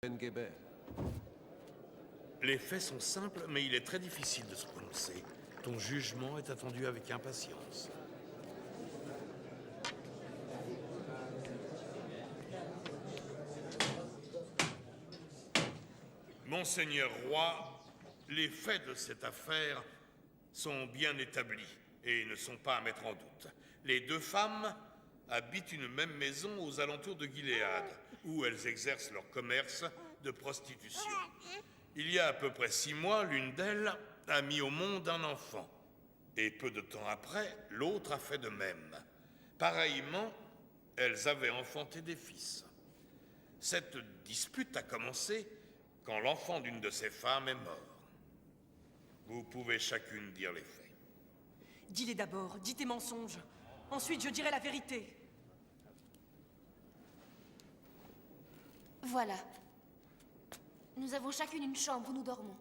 Engeber. Les faits sont simples, mais il est très difficile de se prononcer. Ton jugement est attendu avec impatience. Monseigneur Roi, les faits de cette affaire sont bien établis et ne sont pas à mettre en doute. Les deux femmes habitent une même maison aux alentours de Gilead, où elles exercent leur commerce de prostitution. Il y a à peu près 6 mois, l'une d'elles a mis au monde un enfant. Et peu de temps après, l'autre a fait de même. Pareillement, elles avaient enfanté des fils. Cette dispute a commencé quand l'enfant d'une de ces femmes est mort. Vous pouvez chacune dire les faits. Dis-les d'abord, dis tes mensonges. Ensuite, je dirai la vérité. Voilà. Nous avons chacune une chambre où nous dormons.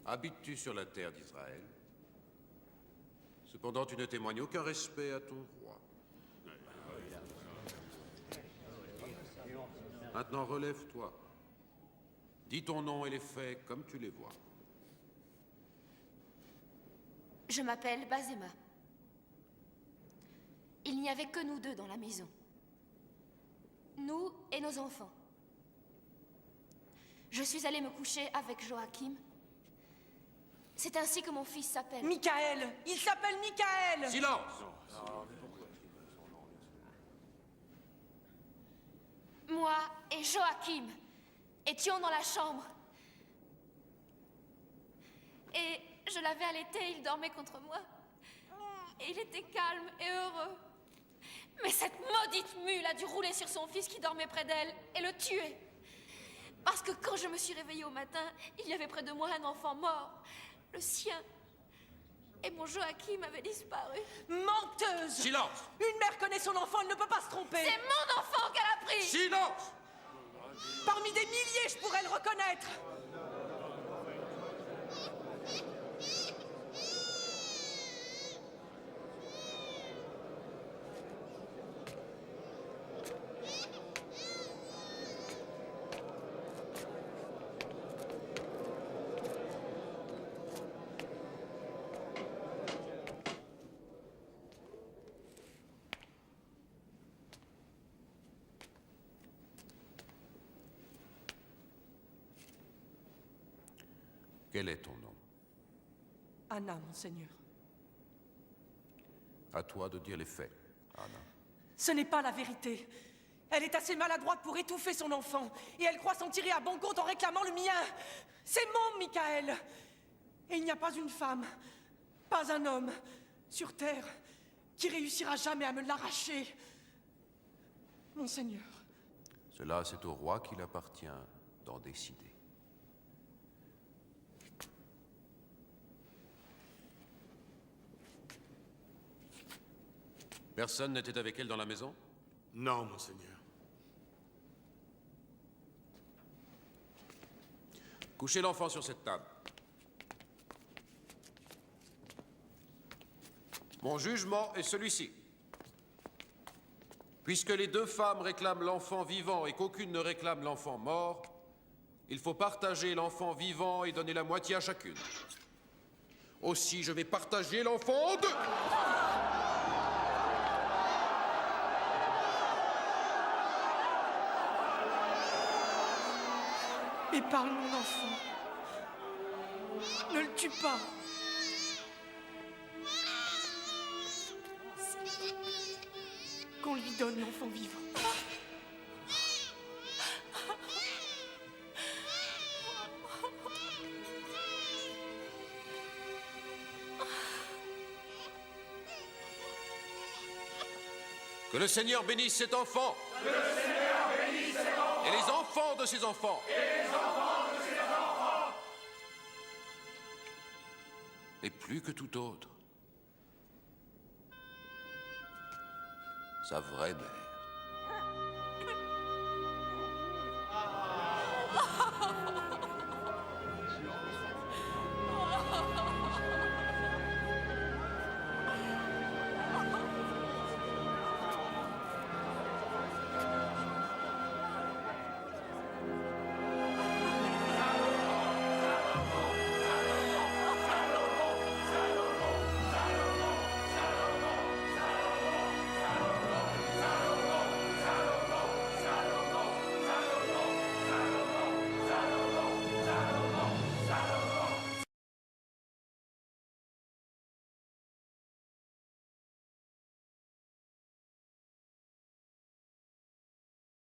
Habites-tu sur la terre d'Israël? Cependant, tu ne témoignes aucun respect à ton roi. Maintenant, relève-toi. Dis ton nom et les faits comme tu les vois. Je m'appelle Bazema. Il n'y avait que nous deux dans la maison. Nous et nos enfants. Je suis allée me coucher avec Joachim. C'est ainsi que mon fils s'appelle. Michael! Il s'appelle Michael! Silence! Moi et Joachim étions dans la chambre. Et je l'avais allaité, il dormait contre moi. Et il était calme et heureux. Mais cette maudite mule a dû rouler sur son fils qui dormait près d'elle et le tuer. Parce que quand je me suis réveillée au matin, il y avait près de moi un enfant mort, le sien. Et mon Joachim avait disparu. Menteuse! Silence! Une mère connaît son enfant, elle ne peut pas se tromper! C'est mon enfant qu'elle a pris! Silence! Parmi des milliers, je pourrais le reconnaître! Quel est ton nom? Anna, monseigneur. À toi de dire les faits, Anna. Ce n'est pas la vérité. Elle est assez maladroite pour étouffer son enfant, et elle croit s'en tirer à bon compte en réclamant le mien. C'est mon Michael. Et il n'y a pas une femme, pas un homme, sur terre, qui réussira jamais à me l'arracher. Monseigneur. Cela, c'est au roi qu'il appartient d'en décider. Personne n'était avec elle dans la maison? Non, monseigneur. Couchez l'enfant sur cette table. Mon jugement est celui-ci. Puisque les deux femmes réclament l'enfant vivant et qu'aucune ne réclame l'enfant mort, il faut partager l'enfant vivant et donner la moitié à chacune. Aussi, je vais partager l'enfant en deux. Épargne mon enfant. Ne le tue pas. Qu'on lui donne l'enfant vivant. Que le Seigneur bénisse cet enfant. Que le Seigneur bénisse cet enfant. Et les enfants de ses enfants. Et plus que tout autre, sa vraie mère.